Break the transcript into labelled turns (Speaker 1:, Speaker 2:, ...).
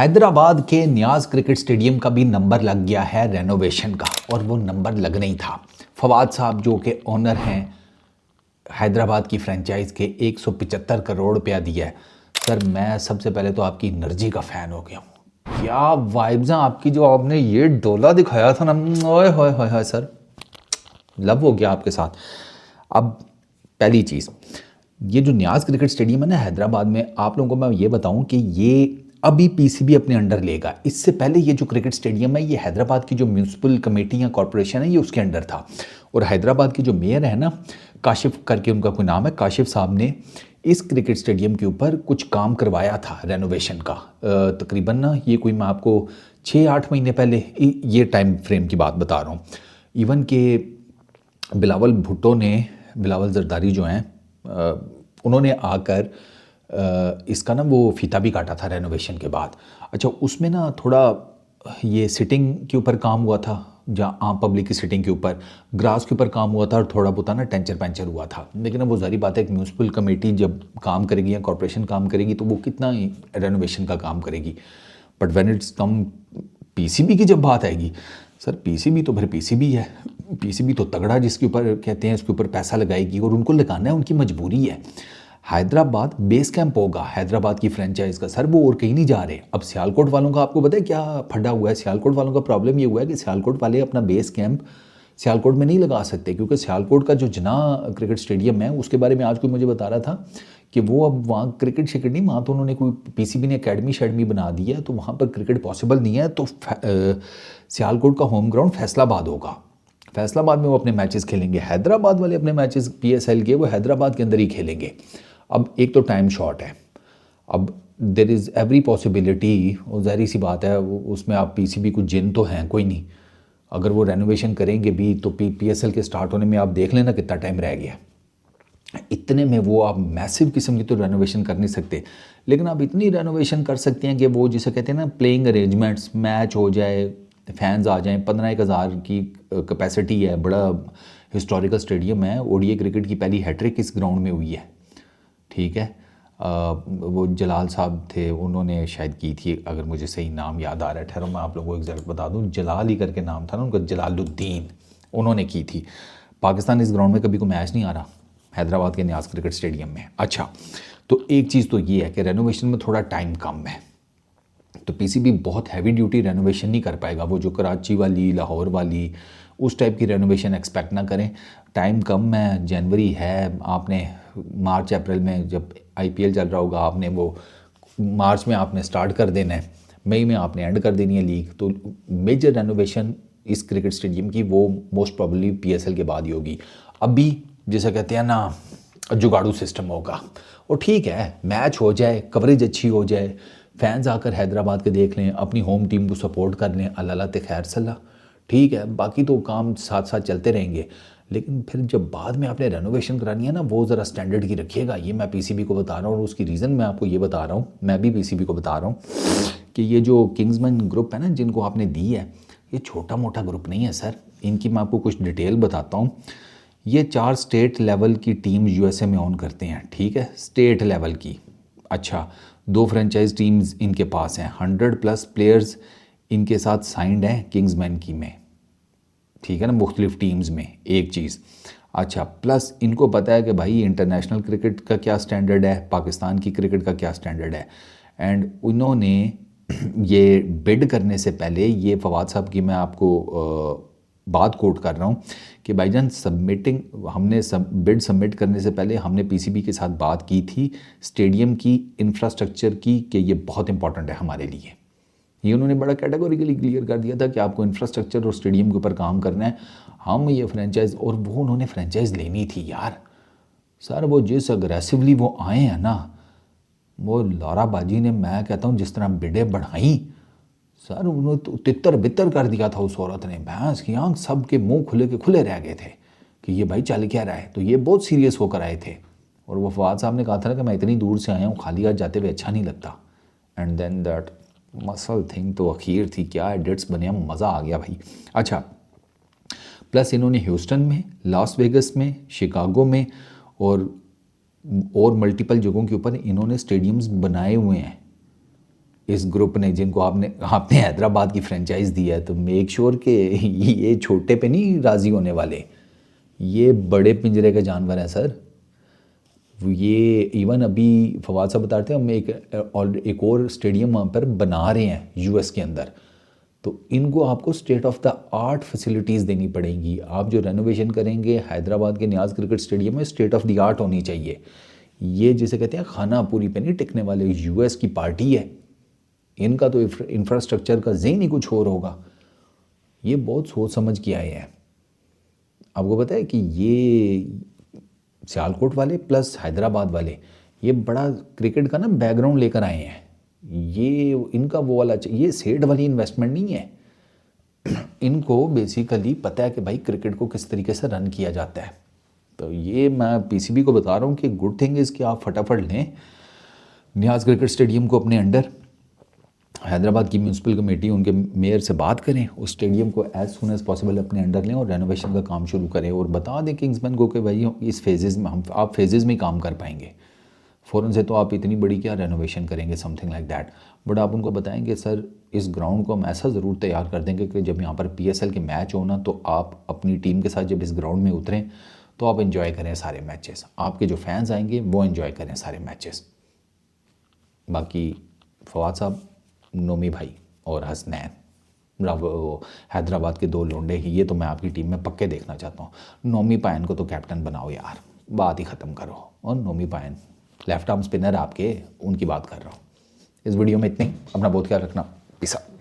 Speaker 1: हैदराबाद के नियाज cricket stadium का भी नंबर लग गया है रेनोवेशन का, और वो नंबर लगना ही था। फवाद साहब जो कि ओनर हैं हैदराबाद की फ्रेंचाइज के, 175 करोड़ रुपया दिया है। सर मैं सबसे पहले तो आपकी एनर्जी का फ़ैन हो गया हूँ। क्या वाइब्स हैं आपकी, जो आपने ये डोला दिखाया था ना, ओए होए होए होए सर, लव हो गया आपके साथ। अब पहली चीज़, ये जो नियाज क्रिकेट स्टेडियम है ना हैदराबाद में, आप लोगों को मैं ये बताऊं कि ये अभी पीसीबी अपने अंडर लेगा। इससे पहले ये जो क्रिकेट स्टेडियम है ये हैदराबाद की जो म्यूनसिपल कमेटी या कॉरपोरेशन है ये उसके अंडर था। और हैदराबाद के जो मेयर है ना, काशिफ करके उनका कोई नाम है, काशिफ साहब ने इस क्रिकेट स्टेडियम के ऊपर कुछ काम करवाया था रेनोवेशन का। तकरीबन ना ये कोई, मैं आपको 6-8 महीने पहले ये टाइम फ्रेम की बात बता रहा हूँ। इवन के बिलावल भुट्टो ने, बिलावल जरदारी जो हैं, उन्होंने आकर इसका ना वो फीता भी काटा था रेनोवेशन के बाद। अच्छा, उसमें ना थोड़ा ये सिटिंग के ऊपर काम हुआ था, जहाँ आम पब्लिक की सिटिंग के ऊपर, ग्रास के ऊपर काम हुआ था, और थोड़ा बहुत ना टेंचर पेंचर हुआ था। लेकिन अब वो ज़ाहिर बात है, एक म्यूनसिपल कमेटी जब काम करेगी या कॉरपोरेशन काम करेगी तो वो कितना रेनोवेशन का काम करेगी। But when it's come PCB की जब बात आएगी, सर पीसीबी तो फिर पीसीबी है। पीसीबी तो तगड़ा, जिसके ऊपर कहते हैं उसके ऊपर पैसा लगाएगी, और उनको लगाना है, उनकी मजबूरी है। हैदराबाद बेस कैंप होगा हैदराबाद की फ्रेंचाइज का, सर वो और कहीं नहीं जा रहे। अब सियालकोट वालों का आपको पता है क्या फटा हुआ है? सियालकोट वालों का प्रॉब्लम ये हुआ है कि सियालकोट वाले अपना बेस कैंप सियालकोट में नहीं लगा सकते, क्योंकि सियालकोट का जो जना क्रिकेट स्टेडियम है उसके बारे में आज कोई मुझे बता रहा था कि वो अब वहाँ क्रिकेट शिकेट नहीं, वहाँ तो उन्होंने कोई पीसीबी ने अकेडमी शेडमी बना दी है, तो वहाँ पर क्रिकेट पॉसिबल नहीं है। तो सियालकोट का होम ग्राउंड फैसलाबाद होगा। फैसलाबाद में वो अपने मैचेस खेलेंगे। हैदराबाद वाले अपने मैचेस पीएसएल के वो हैदराबाद के अंदर ही खेलेंगे। अब एक तो टाइम शॉर्ट है, अब देर इज़ एवरी पॉसिबिलिटी, और ज़ाहिर सी बात है उसमें आप पीसीबी कुछ जिन तो हैं कोई नहीं, अगर वो रेनोवेशन करेंगे भी तो पीएसएल के स्टार्ट होने में आप देख लेना कितना टाइम रह गया। इतने में वो आप मैसिव किस्म की तो रेनोवेशन कर नहीं सकते, लेकिन आप इतनी रेनोवेशन कर सकते हैं कि वो जिसे कहते हैं ना प्लेइंग अरेंजमेंट्स, मैच हो जाए, फैंस आ जाएं। 15,000 की कैपेसिटी है, बड़ा हिस्टोरिकल स्टेडियम है। ओडीआई क्रिकेट की पहली हैट्रिक इस ग्राउंड में हुई है, ठीक है। वो जलाल साहब थे, उन्होंने शायद की थी, अगर मुझे सही नाम याद आ रहा है। ठहरो मैं आप लोगों को एग्जैक्ट बता दूं, जलाल ही करके नाम था ना उनका, जलालुद्दीन, उन्होंने की थी। पाकिस्तान इस ग्राउंड में कभी कोई मैच नहीं आ रहा हैदराबाद के नियाज क्रिकेट स्टेडियम में। अच्छा, तो एक चीज़ तो ये है कि रेनोवेशन में थोड़ा टाइम कम है, तो पीसीबी बहुत हैवी ड्यूटी रेनोवेशन नहीं कर पाएगा। वो जो कराची वाली, लाहौर वाली, उस टाइप की रेनोवेशन एक्सपेक्ट ना करें। टाइम कम है, जनवरी है, आपने मार्च अप्रैल में जब आईपीएल चल रहा होगा, आपने वो मार्च में आपने स्टार्ट कर देना है, मई में आपने एंड कर देनी है लीग। तो मेजर रेनोवेशन इस क्रिकेट स्टेडियम की वो मोस्ट प्रॉब्ली पीएसएल के बाद ही होगी। अभी जैसे कहते हैं ना जुगाड़ू सिस्टम होगा, और ठीक है, मैच हो जाए, कवरेज अच्छी हो जाए, फैंस आकर हैदराबाद के देख लें, अपनी होम टीम को सपोर्ट कर लें, अल्लाह ते खैर सल्ला, ठीक है। बाकी तो काम साथ साथ चलते रहेंगे। लेकिन फिर जब बाद में आपने रेनोवेशन करानी है ना, वो ज़रा स्टैंडर्ड की रखिएगा। ये मैं पीसीबी को बता रहा हूँ, और उसकी रीज़न मैं आपको ये बता रहा हूँ, मैं भी पीसीबी को बता रहा हूँ कि ये जो किंग्समैन ग्रुप है ना, जिनको आपने दी है, ये छोटा मोटा ग्रुप नहीं है सर। इनकी मैं आपको कुछ डिटेल बताता हूँ। ये 4 स्टेट लेवल की टीम यूएसए में ऑन करते हैं, ठीक है, स्टेट लेवल की। अच्छा, 2 फ्रेंचाइज टीम्स इनके पास हैं, 100+ प्लेयर्स इनके साथ साइंड हैं किंग्समैन की में, ठीक है ना, मुख्तलिफ टीम्स में, एक चीज़। अच्छा, प्लस इनको पता है कि भाई इंटरनेशनल क्रिकेट का क्या स्टैंडर्ड है, पाकिस्तान की क्रिकेट का क्या स्टैंडर्ड है। एंड उन्होंने ये बिड करने से पहले, ये फवाद साहब की मैं आपको बात कोट कर रहा हूँ कि भाईजान हमने बिड सबमिट करने से पहले हमने पीसीबी के साथ बात की थी स्टेडियम की इंफ्रास्ट्रक्चर की, कि ये बहुत इंपॉर्टेंट है हमारे लिए। ये उन्होंने बड़ा कैटेगोरिकली क्लियर कर दिया था कि आपको इंफ्रास्ट्रक्चर और स्टेडियम के ऊपर काम करना है। हम ये फ्रेंचाइज, और वो उन्होंने फ्रेंचाइज लेनी थी यार। सर वो जिस अग्रेसिवली वो आए हैं ना, वो लारा बाजी ने, मैं कहता हूँ जिस तरह बिडें बढ़ाई, सर उन्होंने तो तितर बितर कर दिया था उस औरत ने। भैंस की आंख, सब के मुंह खुले के खुले रह गए थे कि ये भाई चल क्या रहा है। तो ये बहुत सीरियस होकर आए थे, और वो फवाद साहब ने कहा था ना कि मैं इतनी दूर से आया हूँ, खाली हाथ जाते हुए अच्छा नहीं लगता। And then that muscle thing तो अखीर थी, क्या एडिट्स बने, मज़ा आ गया भाई। अच्छा, प्लस इन्होंने ह्यूस्टन में, लास वेगस में, शिकागो में, और मल्टीपल जगहों के ऊपर इन्होंने स्टेडियम्स बनाए हुए हैं। इस ग्रुप ने जिनको आपने आपने हैदराबाद की फ्रेंचाइज दी है, तो मेक श्योर कि ये छोटे पे नहीं राज़ी होने वाले, ये बड़े पिंजरे के जानवर हैं सर। ये इवन अभी फवाद साहब बता रहे थे हम एक और स्टेडियम वहाँ पर बना रहे हैं यूएस के अंदर, तो इनको आपको state of the art facilities देनी पड़ेंगी। आप जो रेनोवेशन करेंगे हैदराबाद के नियाज़ क्रिकेट स्टेडियम में, स्टेट ऑफ द आर्ट होनी चाहिए। ये जिसे कहते हैं खाना पूरी पे नहीं टिकने वाले, यूएस की पार्टी है, इनका तो इंफ्रास्ट्रक्चर का ज़हन ही कुछ और होगा। ये बहुत सोच समझ के आए हैं। आपको पता है कि ये सियालकोट वाले प्लस हैदराबाद वाले ये बड़ा क्रिकेट का ना बैकग्राउंड लेकर आए हैं। ये इनका वो वाला, ये सेठ वाली इन्वेस्टमेंट नहीं है। इनको बेसिकली पता है कि भाई क्रिकेट को किस तरीके से रन किया जाता है। तो ये मैं पीसीबी को बता रहा हूँ कि गुड थिंग इज़ कि आप फटाफट लें नियाज़ क्रिकेट स्टेडियम को अपने अंडर। हैदराबाद की म्यूनसिपल कमेटी, उनके मेयर से बात करें, उस स्टेडियम को एज सुन एज़ पॉसिबल अपने अंडर लें और रेनोवेशन का काम शुरू करें। और बता दें किंग्समैन को कि भाई इस फेजेज़ में आप फेजेज़ में काम कर पाएंगे, फ़ौरन से तो आप इतनी बड़ी क्या रेनोवेशन करेंगे, समथिंग लाइक दैट। बट आप उनको बताएंगे सर इस ग्राउंड को हम ऐसा ज़रूर तैयार कर देंगे कि जब यहाँ पर PSL के मैच हो ना, तो आप अपनी टीम के साथ जब इस ग्राउंड में उतरें तो आप इन्जॉय करें सारे मैचेस, आपके जो फैंस आएंगे वो इन्जॉय करें सारे मैचेस। बाकी फवाद साहब, नोमी भाई और हसनैन हैदराबाद के 2 लोंडे ही, ये तो मैं आपकी टीम में पक्के देखना चाहता हूँ। नोमी पायन को तो कैप्टन बनाओ यार, बात ही ख़त्म करो। और नोमी पायन लेफ्ट आर्म स्पिनर आपके, उनकी बात कर रहा हूँ। इस वीडियो में इतने ही, अपना बहुत ख्याल रखना, पीस आउट।